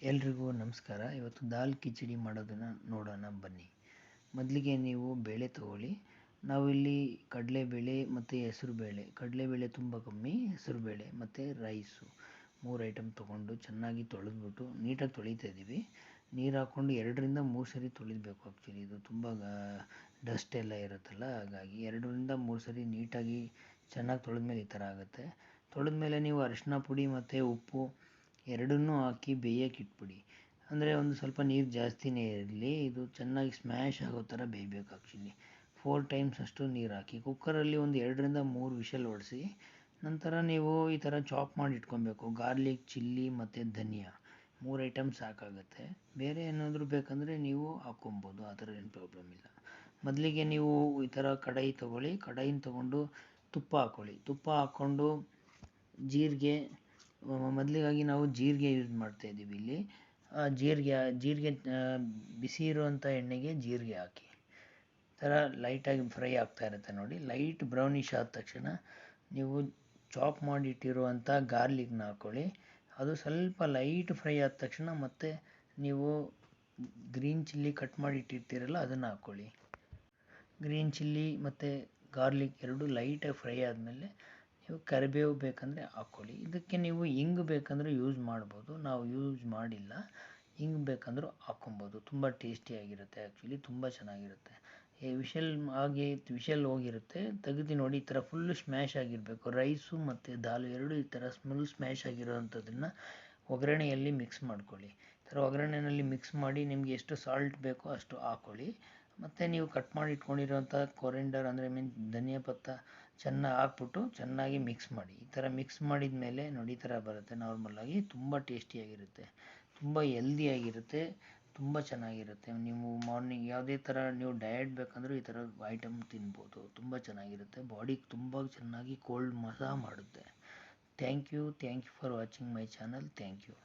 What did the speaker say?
ಎಲ್ರಿಗೂ ನಮಸ್ಕಾರ. ಇವತ್ತು ದಾಲ್ ಕಿಚಡಿ ಮಾಡೋದನ್ನು ನೋಡೋಣ ಬನ್ನಿ. ಮೊದಲಿಗೆ ನೀವು ಬೇಳೆ ತಗೊಳ್ಳಿ. ನಾವಿಲ್ಲಿ ಕಡಲೆಬೇಳೆ ಮತ್ತು ಹೆಸರುಬೇಳೆ, ಕಡಲೆಬೇಳೆ ತುಂಬ ಕಮ್ಮಿ, ಹೆಸರುಬೇಳೆ ಮತ್ತು ರೈಸು 3 ಐಟಮ್ ತೊಗೊಂಡು ಚೆನ್ನಾಗಿ ತೊಳೆದ್ಬಿಟ್ಟು ನೀಟಾಗಿ ತೊಳಿತಾ ಇದ್ದೀವಿ. ನೀರು ಹಾಕ್ಕೊಂಡು 2 ರಿಂದ 3 ಸರಿ ತೊಳಿಬೇಕು. ಆ್ಯಕ್ಚುಲಿ ಇದು ತುಂಬ ಡಸ್ಟ್ ಎಲ್ಲ ಇರುತ್ತಲ್ಲ, ಹಾಗಾಗಿ 2 ರಿಂದ 3 ಸರಿ ನೀಟಾಗಿ ಚೆನ್ನಾಗಿ ತೊಳೆದ್ಮೇಲೆ ಈ ಥರ ಆಗುತ್ತೆ. ತೊಳೆದ್ಮೇಲೆ ನೀವು ಅರಿಶಿನ ಪುಡಿ ಮತ್ತು ಉಪ್ಪು ಎರಡನ್ನೂ ಹಾಕಿ ಬೇಯಕ್ಕೆ ಇಟ್ಬಿಡಿ. ಅಂದರೆ ಒಂದು ಸ್ವಲ್ಪ ನೀರು ಜಾಸ್ತಿನೇ ಇರಲಿ, ಇದು ಚೆನ್ನಾಗಿ ಸ್ಮ್ಯಾಶ್ ಆಗೋ ಥರ ಬೇಯಬೇಕು. ಆ್ಯಕ್ಚುಲಿ 4 ಟೈಮ್ಸ್ ಅಷ್ಟು ನೀರು ಹಾಕಿ ಕುಕ್ಕರಲ್ಲಿ ಒಂದು 2 ರಿಂದ 3 ವಿಷಲ್ ಹೊಡೆಸಿ ನಂತರ ನೀವು ಈ ಥರ ಚಾಪ್ ಮಾಡಿ ಇಟ್ಕೊಬೇಕು. ಗಾರ್ಲಿಕ್, ಚಿಲ್ಲಿ ಮತ್ತು ಧನಿಯಾ 3 ಐಟಮ್ ಸಾಕಾಗುತ್ತೆ. ಬೇರೆ ಏನಾದರೂ ಬೇಕಂದರೆ ನೀವು ಹಾಕ್ಕೊಬೋದು, ಆ ಥರ ಏನು ಪ್ರಾಬ್ಲಮ್ ಇಲ್ಲ. ಮೊದಲಿಗೆ ನೀವು ಈ ಥರ ಕಡಾಯಿ ತೊಗೊಳ್ಳಿ. ಕಡಾಯಿನ ತೊಗೊಂಡು ತುಪ್ಪ ಹಾಕ್ಕೊಳ್ಳಿ. ತುಪ್ಪ ಹಾಕ್ಕೊಂಡು ಜೀರಿಗೆ, ಮೊದಲಿಗಾಗಿ ನಾವು ಜೀರಿಗೆ ಯೂಸ್ ಮಾಡ್ತಾಯಿದ್ದೀವಿ ಇಲ್ಲಿ. ಜೀರಿಗೆ ಬಿಸಿ ಇರುವಂಥ ಎಣ್ಣೆಗೆ ಜೀರಿಗೆ ಹಾಕಿ ಥರ ಲೈಟಾಗಿ ಫ್ರೈ ಆಗ್ತಾ ಇರುತ್ತೆ ನೋಡಿ. ಲೈಟ್ ಬ್ರೌನಿಷ್ ಆದ ತಕ್ಷಣ ನೀವು ಚಾಪ್ ಮಾಡಿಟ್ಟಿರುವಂಥ ಗಾರ್ಲಿಕ್ನ ಹಾಕ್ಕೊಳ್ಳಿ. ಅದು ಸ್ವಲ್ಪ ಲೈಟ್ ಫ್ರೈ ಆದ ತಕ್ಷಣ ಮತ್ತೆ ನೀವು ಗ್ರೀನ್ ಚಿಲ್ಲಿ ಕಟ್ ಮಾಡಿ ಇಟ್ಟಿರ್ತೀರಲ್ಲ ಅದನ್ನು ಹಾಕ್ಕೊಳ್ಳಿ. ಗ್ರೀನ್ ಚಿಲ್ಲಿ ಮತ್ತು ಗಾರ್ಲಿಕ್ ಎರಡು ಲೈಟಾಗಿ ಫ್ರೈ ಆದಮೇಲೆ ನೀವು ಕರಿಬೇವು ಬೇಕಂದರೆ ಹಾಕ್ಕೊಳ್ಳಿ. ಇದಕ್ಕೆ ನೀವು ಹಿಂಗು ಬೇಕಂದರೆ ಯೂಸ್ ಮಾಡ್ಬೋದು, ನಾವು ಯೂಸ್ ಮಾಡಿಲ್ಲ. ಹಿಂಗೆ ಬೇಕಂದ್ರೂ ಹಾಕ್ಕೊಬೋದು. ತುಂಬ ಟೇಸ್ಟಿಯಾಗಿರುತ್ತೆ. ಆ್ಯಕ್ಚುಲಿ ತುಂಬ ಚೆನ್ನಾಗಿರುತ್ತೆ. ವಿಷಲ್ ಹೋಗಿರುತ್ತೆ, ತೆಗೆದು ನೋಡಿ. ಈ ಥರ ಫುಲ್ಲು ಸ್ಮ್ಯಾಶ್ ಆಗಿರಬೇಕು. ರೈಸು ಮತ್ತು ದಾಲು ಎರಡು ಈ ಥರ ಸ್ಮ್ಯಾಶ್ ಆಗಿರೋವಂಥದ್ದನ್ನು ಒಗ್ಗರಣೆಯಲ್ಲಿ ಮಿಕ್ಸ್ ಮಾಡ್ಕೊಳ್ಳಿ. ಈ ಥರ ಒಗ್ಗರಣೆಯಲ್ಲಿ ಮಿಕ್ಸ್ ಮಾಡಿ ನಿಮಗೆ ಎಷ್ಟು ಸಾಲ್ಟ್ ಬೇಕೋ ಅಷ್ಟು ಹಾಕ್ಕೊಳ್ಳಿ. ಮತ್ತು ನೀವು ಕಟ್ ಮಾಡಿ ಇಟ್ಕೊಂಡಿರೋಂಥ ಕೊರಿಂಡರ್ ಅಂದರೆ ಧನಿಯಾ ಪತ್ತ ಚೆನ್ನಾಗಿ ಹಾಕ್ಬಿಟ್ಟು ಚೆನ್ನಾಗಿ ಮಿಕ್ಸ್ ಮಾಡಿ. ಈ ಥರ ಮಿಕ್ಸ್ ಮಾಡಿದ ಮೇಲೆ ನೋಡಿ ಈ ಥರ ಬರುತ್ತೆ ನಾರ್ಮಲಾಗಿ. ತುಂಬ ಟೇಸ್ಟಿಯಾಗಿರುತ್ತೆ, ತುಂಬ ಹೆಲ್ದಿಯಾಗಿರುತ್ತೆ, ತುಂಬ ಚೆನ್ನಾಗಿರುತ್ತೆ. ನೀವು ಮಾರ್ನಿಂಗ್ ಯಾವುದೇ ಥರ ನೀವು ಡಯಟ್ ಬೇಕಂದರೂ ಈ ಥರ ಐಟಮ್ ತಿನ್ಬೋದು. ತುಂಬ ಚೆನ್ನಾಗಿರುತ್ತೆ, ಬಾಡಿಗೆ ತುಂಬ ಚೆನ್ನಾಗಿ ಕೋಲ್ಡ್ ಮಸಾಜ್ ಮಾಡುತ್ತೆ. Thank you for watching my channel. Thank you.